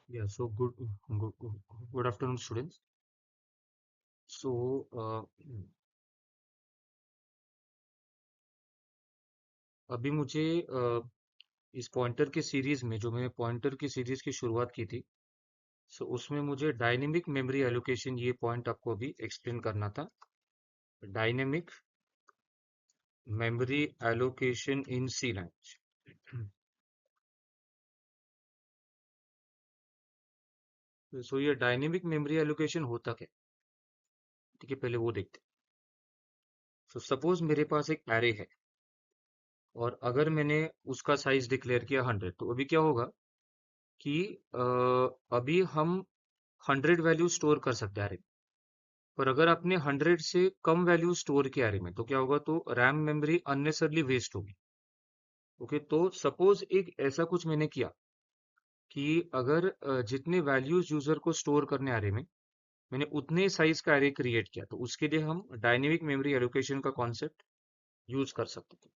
Yeah, so good afternoon, students. So, अभी मुझे इस पॉइंटर की सीरीज में जो मैंने पॉइंटर की सीरीज की शुरुआत की थी, सो उसमें मुझे डायनेमिक मेमोरी एलोकेशन ये पॉइंट आपको अभी एक्सप्लेन करना था। Dynamic memory allocation in C language. So ये डायनेमिक मेमोरी एलोकेशन होता क्या? ठीक है, पहले वो देखते हैं। सो सपोज मेरे पास एक एरे है और अगर मैंने उसका साइज डिक्लेयर किया 100, तो अभी क्या होगा कि अभी हम 100 वैल्यू स्टोर कर सकते हैं एरे में। पर अगर आपने 100 से कम वैल्यू स्टोर किया एरे में, तो क्या होगा, तो रैम मेमोरी अननेसरली वेस्ट होगी। ओके, तो सपोज एक ऐसा कुछ मैंने किया कि अगर जितने वैल्यूज यूजर को स्टोर करने एरे में, मैंने उतने साइज का एरे क्रिएट किया, तो उसके लिए हम डायनेमिक मेमोरी एलोकेशन का कॉन्सेप्ट यूज कर सकते थे।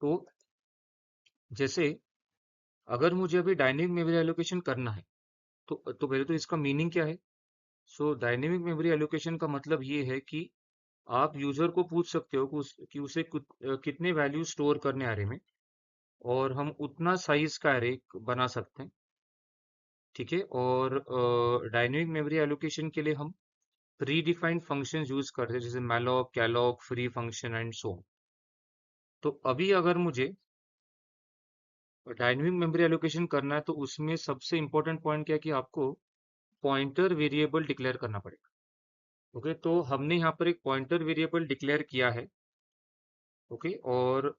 तो जैसे अगर मुझे अभी डायनेमिक मेमोरी एलोकेशन करना है, तो पहले तो इसका मीनिंग क्या है। सो डायनेमिक मेमोरी एलोकेशन का मतलब ये है कि आप यूजर को पूछ सकते हो कि उसे कितने वैल्यू स्टोर करने आ रहे में, और हम उतना साइज का एरे बना सकते हैं। ठीक है, और डायनेमिक मेमोरी एलोकेशन के लिए हम प्री डिफाइंड फंक्शन यूज करते हैं, जैसे malloc, calloc, free function and so. तो अभी अगर मुझे डायनेमिक मेमोरी एलोकेशन करना है, तो उसमें सबसे इंपॉर्टेंट पॉइंट क्या है कि आपको पॉइंटर वेरिएबल डिक्लेयर करना पड़ेगा। ओके, तो हमने यहाँ पर एक पॉइंटर वेरिएबल डिक्लेयर किया है। ओके, और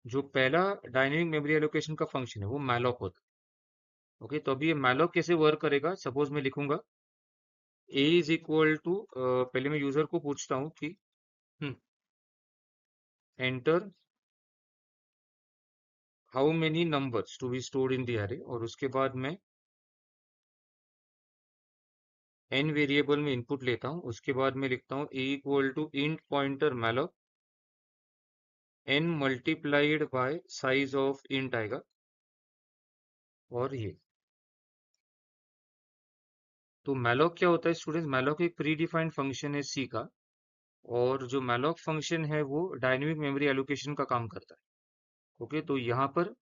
जो पहला डायनेमिक मेमोरी एलोकेशन का फंक्शन है वो मैलॉक होता है। ओके, तो अभी ये मैलॉक कैसे वर्क करेगा, सपोज मैं लिखूंगा a इज इक्वल टू, पहले मैं यूजर को पूछता हूँ कि enter how many numbers to be stored in the array, और उसके बाद मैं n वेरिएबल में इनपुट लेता हूँ। उसके बाद मैं लिखता हूँ a equal to int pointer malloc n multiplied by size of int आएगा। और ये तो मैलॉक क्या होता है स्टूडेंट्स, मैलॉक एक प्री डिफाइंड फंक्शन है सी का, और जो मैलॉक फंक्शन है वो डायनेमिक मेमोरी एलोकेशन का काम करता है। ओके, तो यहाँ पर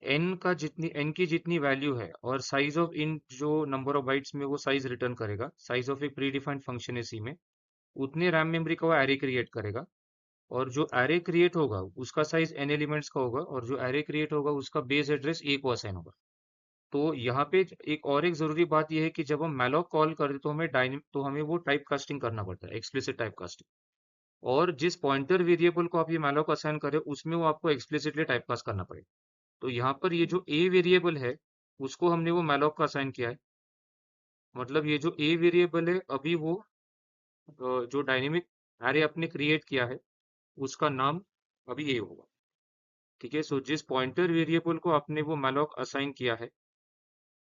n की जितनी वैल्यू है और साइज ऑफ इन जो नंबर ऑफ बाइट्स में वो साइज रिटर्न करेगा, size of A pre defined function है सी में, उतने रैम मेमोरी का वो एरे क्रिएट करेगा। और जो एरे क्रिएट होगा उसका साइज n एलिमेंट्स का होगा, और जो एरे क्रिएट होगा उसका बेस एड्रेस a को असाइन होगा। तो यहाँ पे एक जरूरी बात यह है कि जब हम मैलॉक कॉल करें तो हमें वो टाइप कास्टिंग करना पड़ता है, एक्सप्लिसिट टाइप कास्टिंग। और जिस पॉइंटर वेरिएबल को आप ये मैलॉक असाइन करें उसमें वो आपको एक्सप्लिसिटली टाइपकास्ट करना पड़ेगा। तो यहाँ पर ये जो ए वेरिएबल है उसको हमने वो मैलॉक का असाइन किया है। मतलब ये जो ए वेरिएबल है अभी वो जो डायनेमिक एरे आपने क्रिएट किया है उसका नाम अभी ए होगा। ठीक है, सो जिस पॉइंटर वेरिएबल को आपने वो मैलॉक असाइन किया है,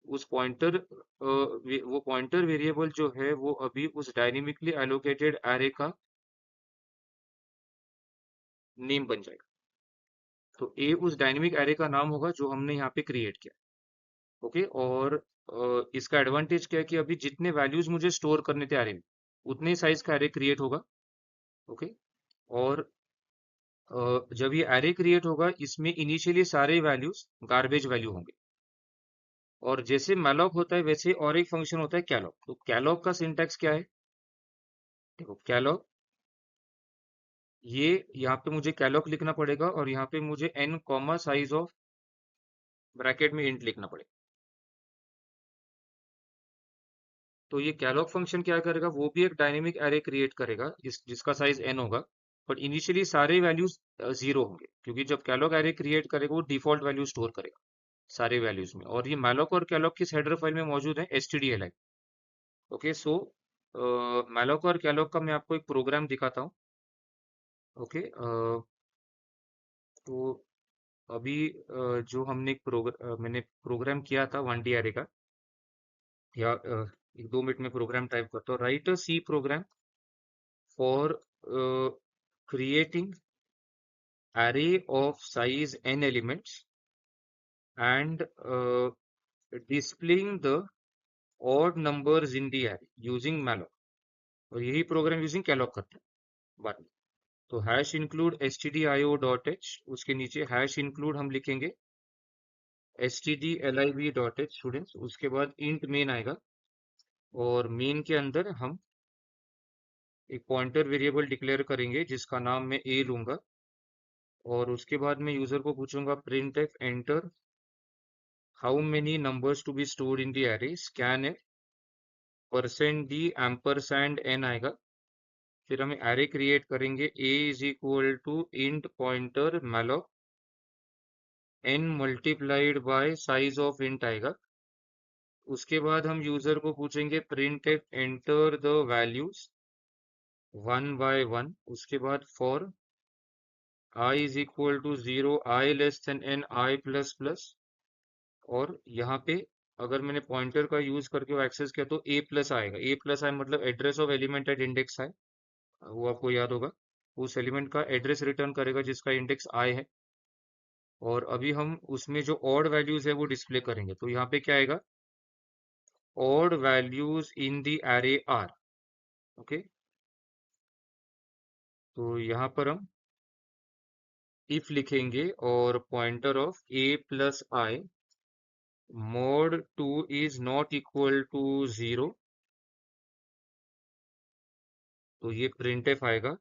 उस वो पॉइंटर वेरिएबल जो है वो अभी उस डायनेमिकली एलोकेटेड एरे का नेम बन जाएगा। तो ए उस डायनेमिक एरे का नाम होगा जो हमने यहाँ पे क्रिएट किया। ओके, और इसका एडवांटेज क्या है कि अभी जितने वैल्यूज मुझे स्टोर करने थे एरे में, उतने साइज का एरे क्रिएट होगा। ओके, और जब ये एरे क्रिएट होगा इसमें इनिशियली सारे वैल्यूज गार्बेज वैल्यू होंगे। और जैसे मैलॉक होता है वैसे और एक फंक्शन होता है कैलॉक। तो कैलॉक का सिंटैक्स क्या है, देखो कैलॉक, ये यहाँ पे मुझे कैलॉक लिखना पड़ेगा और यहाँ पे मुझे n comma size of bracket में इंट लिखना पड़ेगा। तो ये कैलॉग फंक्शन क्या करेगा, वो भी एक डायनेमिक एरे क्रिएट करेगा जिसका साइज n होगा। बट इनिशियली सारे वैल्यूज 0 होंगे, क्योंकि जब कैलॉग एरे क्रिएट करेगा वो डिफॉल्ट वैल्यू स्टोर करेगा सारे वैल्यूज में। और ये मैलॉक और कैलॉग किस हेडर फाइल में मौजूद है, stdli। ओके, सो मैलॉक और कैलॉग का मैं आपको एक प्रोग्राम दिखाता हूँ। ओके, तो अभी जो हमने मैंने प्रोग्राम किया था 1D एरे का, या 1-2 मिनट में प्रोग्राम टाइप करता हूँ। Write a C program for creating array of size n elements and displaying the odd numbers in the array using malloc, और यही प्रोग्राम यूजिंग कैलॉग करता है बाद में। तो हैश इंक्लूड stdio.h, उसके नीचे हैश इंक्लूड हम लिखेंगे stdlib.h स्टूडेंट्स, उसके बाद इंट मेन आएगा, और मेन के अंदर हम एक पॉइंटर वेरिएबल डिक्लेयर करेंगे जिसका नाम मैं a लूंगा, और उसके बाद मैं यूजर को पूछूंगा printf enter how many numbers to be stored in the array, scanf %d ampersand n आएगा। फिर हम एरे क्रिएट करेंगे a is equal to int pointer malloc n multiplied by size of int आएगा। उसके बाद हम यूजर को पूछेंगे printf enter the values 1 by 1, उसके बाद for i is equal to 0, i less than n, i plus plus, और यहाँ पे अगर मैंने पॉइंटर का यूज करके वो एक्सेस किया तो a प्लस आएगा। a प्लस आई मतलब address of element at index I, वो आपको याद होगा, उस एलिमेंट का एड्रेस रिटर्न करेगा जिसका इंडेक्स i है। और अभी हम उसमें जो ऑड वैल्यूज है वो डिस्प्ले करेंगे, तो यहाँ पे क्या आएगा, odd values in the array are. Okay, तो यहाँ पर हम इफ लिखेंगे और pointer of a plus I mod 2 is not equal to 0, तो ये printf आएगा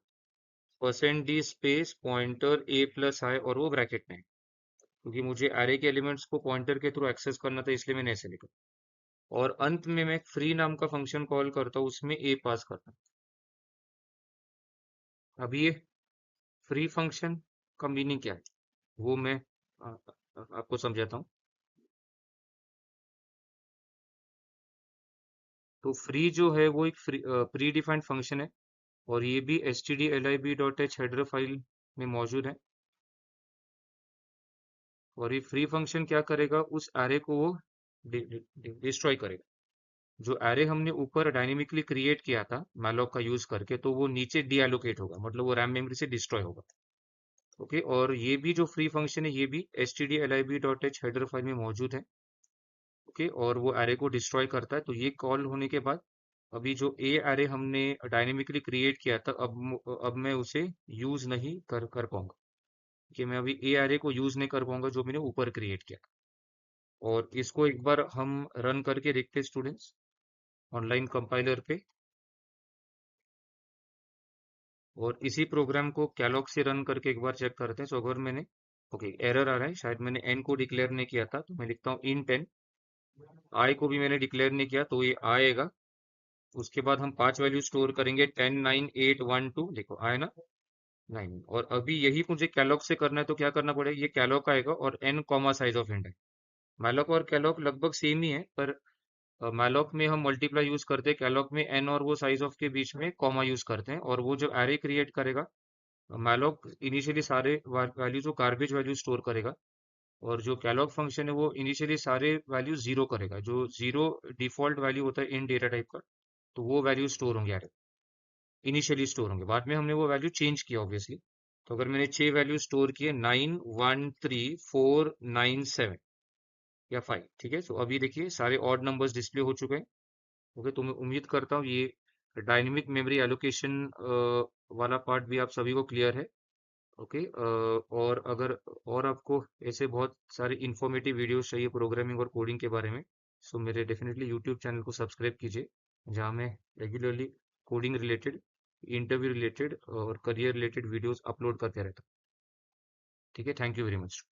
%d space pointer a plus I, और वो ब्रैकेट में है, क्योंकि मुझे एरे के एलिमेंट्स को पॉइंटर के थ्रू एक्सेस करना था, इसलिए मैंने ऐसे लिखा। और अंत में मैं फ्री नाम का फंक्शन कॉल करता हूँ, उसमें a पास करता हूँ। अभी ये फ्री फंक्शन का मीनिंग क्या है वो मैं आपको समझाता हूँ। तो फ्री जो है वो एक प्री डिफाइंड फंक्शन है, और ये भी stdlib.h हेडर फाइल में मौजूद है। और ये फ्री फंक्शन क्या करेगा, उस एरे को वो डिस्ट्रॉय करेगा। जो एरे हमने ऊपर डायनेमिकली क्रिएट किया था मैलॉक का यूज करके, तो वो नीचे डीएलोकेट होगा, मतलब वो रैम मेमोरी से डिस्ट्रॉय होगा। ओके, और ये भी जो फ्री फंक्शन है ये भी stdlib.h हेडर फाइल में मौजूद है। ओके, और वो एरे को डिस्ट्रॉय करता है। तो ये कॉल होने के बाद अभी जो ए एरे हमने डायनेमिकली क्रिएट किया था, अब मैं उसे यूज नहीं कर पाऊंगा, कि मैं अभी ए एरे को यूज नहीं कर पाऊंगा जो मैंने ऊपर क्रिएट किया। और इसको एक बार हम रन करके देखते हैं स्टूडेंट्स ऑनलाइन कंपाइलर पे, और इसी प्रोग्राम को कैलॉग से रन करके एक बार चेक करते हैं। तो अगर मैंने, ओके, एरर आ रहा है, शायद मैंने n को डिक्लेयर नहीं किया था, तो मैं लिखता हूँ int n, i को भी मैंने डिक्लेयर नहीं किया तो ये आएगा। उसके बाद हम 5 वैल्यू स्टोर करेंगे, 10 9 8 1 2, देखो आए ना 9। और अभी यही मुझे कैलॉग से करना है, तो क्या करना पड़ेगा, ये कैलॉग आएगा और n comma size of int है। मैलॉक और कैलॉग लगभग सेम ही है, पर मैलॉक में हम मल्टीप्लाई यूज करते हैं, कैलॉग में n और वो साइज ऑफ के बीच में कॉमा यूज करते हैं। और वो जब एरे क्रिएट करेगा, मैलॉक इनिशियली सारे वैल्यूज को गार्बेज वैल्यू स्टोर करेगा, और जो कैलॉग फंक्शन है वो इनिशियली सारे वैल्यू जीरो करेगा, जो जीरो डिफॉल्ट वैल्यू होता है इन डेटा टाइप का, तो वो वैल्यू स्टोर होंगे एरे, इनिशियली स्टोर होंगे। बाद में हमने वो वैल्यू चेंज किया ऑब्वियसली। तो अगर मैंने 6 वैल्यू स्टोर किए, 9 1 3 4 9 7 या 5, ठीक है। तो अभी देखिए सारे ऑड नंबर्स डिस्प्ले हो चुके हैं। ओके, तो मैं उम्मीद करता हूँ ये डायनेमिक मेमोरी एलोकेशन वाला पार्ट भी आप सभी को क्लियर है। ओके, और अगर और आपको ऐसे बहुत सारे इंफॉर्मेटिव वीडियोस चाहिए प्रोग्रामिंग और कोडिंग के बारे में, सो मेरे डेफिनेटली यूट्यूब चैनल को सब्सक्राइब कीजिए, जहाँ मैं regularly coding related, interview related और करियर रिलेटेड वीडियोस अपलोड करते रहता हूँ। ठीक है, थैंक यू वेरी मच।